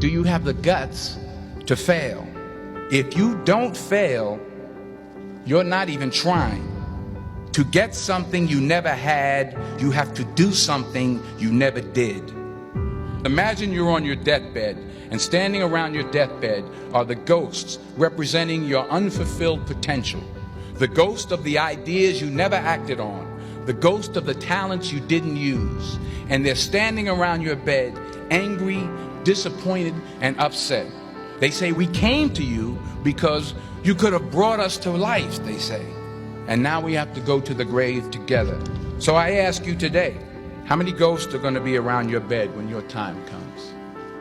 do you have the guts to fail? If you don't fail, you're not even trying. To get something you never had, you have to do something you never did. Imagine you're on your deathbed, and standing around your deathbed are the ghosts representing your unfulfilled potential. The ghost of the ideas you never acted on. The ghost of the talents you didn't use. And they're standing around your bed, angry, disappointed, and upset. They say, we came to you because you could have brought us to life, they say. And now we have to go to the grave together. So I ask you today, how many ghosts are going to be around your bed when your time comes?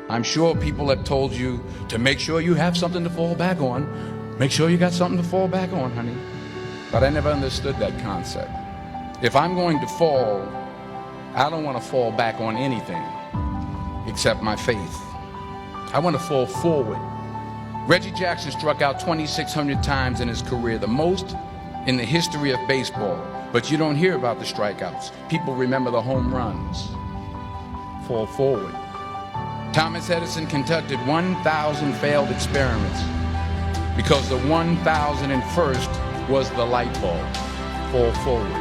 I'm sure people have told you to make sure you have something to fall back on. Make sure you got something to fall back on, honey. But I never understood that concept. If I'm going to fall, I don't want to fall back on anything except my faith. I want to fall forward. Reggie Jackson struck out 2,600 times in his career, the most in the history of baseball. But you don't hear about the strikeouts. People remember the home runs. Fall forward. Thomas Edison conducted 1,000 failed experiments because the 1,001st was the light bulb. Fall forward.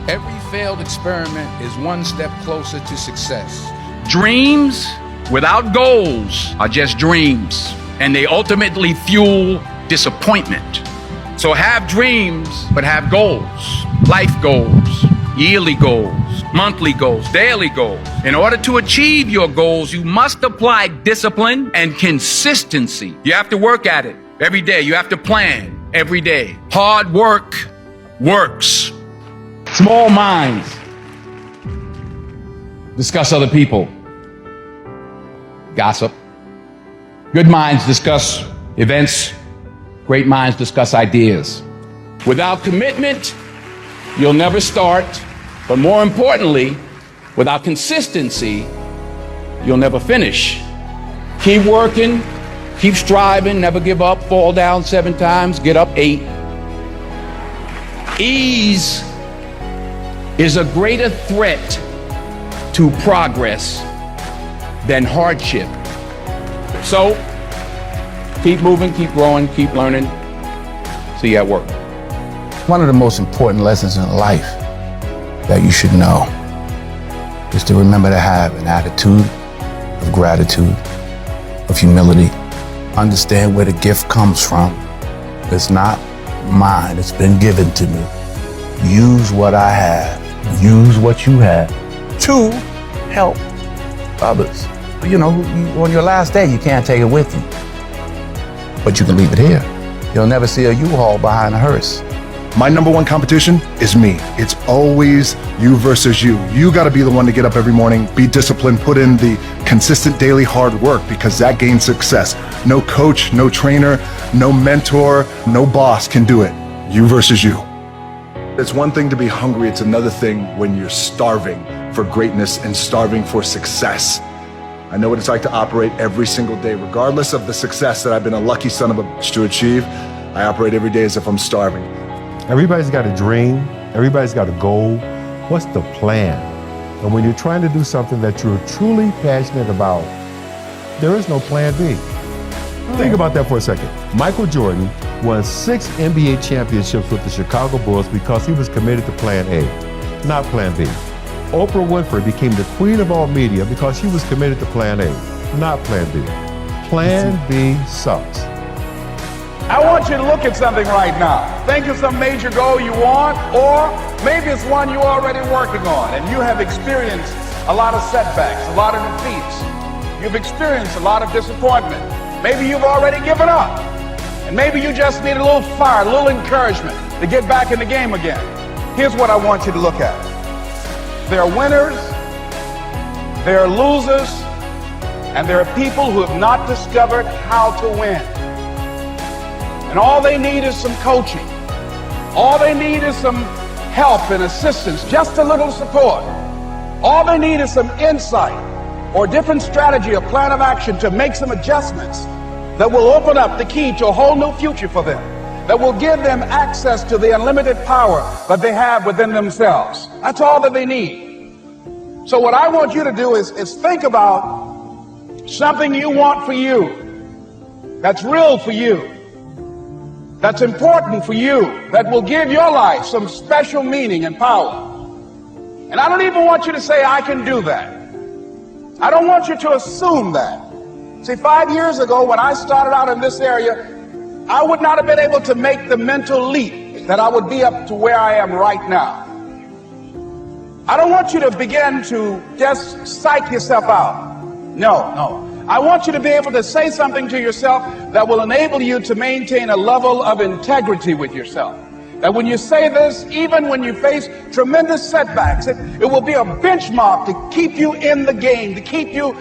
Every failed experiment is one step closer to success. Dreams without goals are just dreams, and they ultimately fuel disappointment. So have dreams, but have goals. Life goals, yearly goals, monthly goals, daily goals. In order to achieve your goals, you must apply discipline and consistency. You have to work at it every day. You have to plan every day. Hard work works. Small minds discuss other people. Gossip. Good minds discuss events. Great minds discuss ideas. Without commitment, you'll never start. But more importantly, without consistency, you'll never finish. Keep working, keep striving, never give up, fall down 7 times, get up 8. Ease is a greater threat to progress than hardship. So, keep moving, keep growing, keep learning. See you at work. One of the most important lessons in life that you should know is to remember to have an attitude of gratitude, of humility. Understand where the gift comes from. It's not mine, it's been given to me. Use what I have, use what you have to help others. You know, on your last day, you can't take it with you, but you can leave it here. You'll never see a U-Haul behind a hearse. My number one competition is me. It's always you versus you. You got to be the one to get up every morning, be disciplined, put in the consistent daily hard work, because that gains success. No coach, no trainer, no mentor, no boss can do it. You versus you. It's one thing to be hungry. It's another thing when you're starving for greatness and starving for success. I know what it's like to operate every single day, regardless of the success that I've been a lucky son of a bitch to achieve. I operate every day as if I'm starving. Everybody's got a dream. Everybody's got a goal. What's the plan? And when you're trying to do something that you're truly passionate about, there is no plan B. Think about that for a second. Michael Jordan won 6 NBA championships with the Chicago Bulls because he was committed to plan A, not plan B. Oprah Winfrey became the queen of all media because she was committed to plan A, not plan B. Plan B sucks. I want you to look at something right now. Think of some major goal you want, or maybe it's one you're already working on and you have experienced a lot of setbacks, a lot of defeats. You've experienced a lot of disappointment. Maybe you've already given up. And maybe you just need a little fire, a little encouragement to get back in the game again. Here's what I want you to look at. There are winners, there are losers, and there are people who have not discovered how to win. And all they need is some coaching. All they need is some help and assistance, just a little support. All they need is some insight or different strategy, a plan of action to make some adjustments that will open up the key to a whole new future for them, that will give them access to the unlimited power that they have within themselves. That's all that they need. So what I want you to do is think about Something you want for you, that's real for you, that's important for you, that will give your life some special meaning and power. And I don't even want you to say, I can do that. I don't want you to assume that. See, 5 years ago when I started out in this area, I would not have been able to make the mental leap that I would be up to where I am right now. I don't want you to begin to just psych yourself out. No. I want you to be able to say something to yourself that will enable you to maintain a level of integrity with yourself. That when you say this, even when you face tremendous setbacks, it will be a benchmark to keep you in the game, to keep you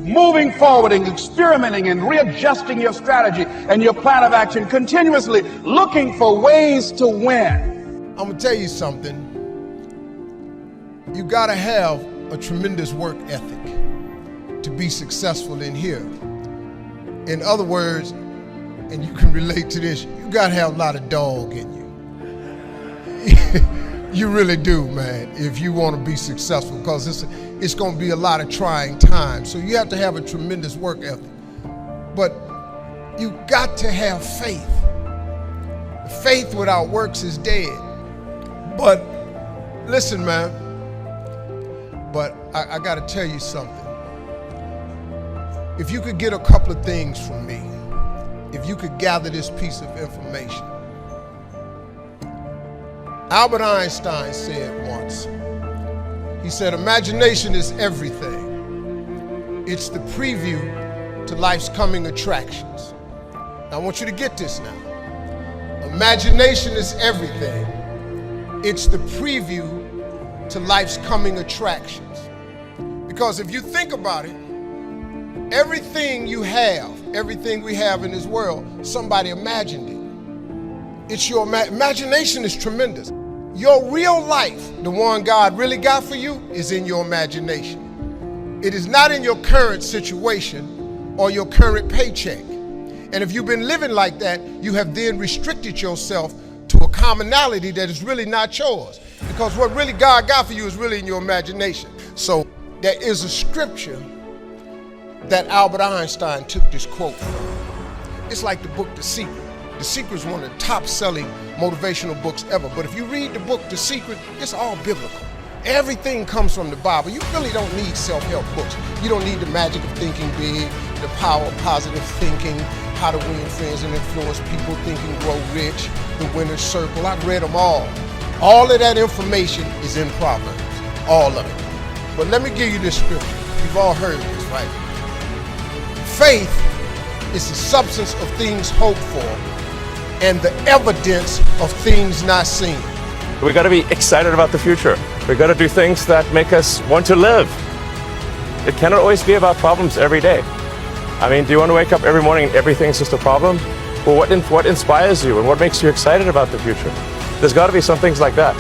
moving forward and experimenting and readjusting your strategy and your plan of action, continuously looking for ways to win. I'm gonna tell you something. You gotta have a tremendous work ethic to be successful in here. In other words, and you can relate to this, you gotta have a lot of dog in you. You really do, man, if you want to be successful, because it's going to be a lot of trying times. So you have to have a tremendous work ethic. But you got to have faith. Faith without works is dead. But listen, man, but I got to tell you something. If you could get a couple of things from me, if you could gather this piece of information. Albert Einstein said once, he said, imagination is everything. It's the preview to life's coming attractions. Now, I want you to get this now. Imagination is everything. It's the preview to life's coming attractions. Because if you think about it, everything you have, everything we have in this world, somebody imagined it. It's your imagination is tremendous. Your real life, the one God really got for you, is in your imagination. It is not in your current situation or your current paycheck. And if you've been living like that, you have then restricted yourself to a commonality that is really not yours. Because what really God got for you is really in your imagination. So there is a scripture that Albert Einstein took this quote from. It's like the book The Secret. The Secret is one of the top-selling motivational books ever. But if you read the book The Secret, it's all biblical. Everything comes from the Bible. You really don't need self-help books. You don't need the magic of thinking big, the power of positive thinking, how to win friends and influence people, think and grow rich, the winner's circle. I've read them all. All of that information is in Proverbs, all of it. But let me give you this scripture. You've all heard this, right? Faith is the substance of things hoped for and the evidence of things not seen. We got to be excited about the future. We got to do things that make us want to live. It cannot always be about problems every day. I mean, do you want to wake up every morning and everything's just a problem? Well, what inspires you and what makes you excited about the future? There's got to be some things like that.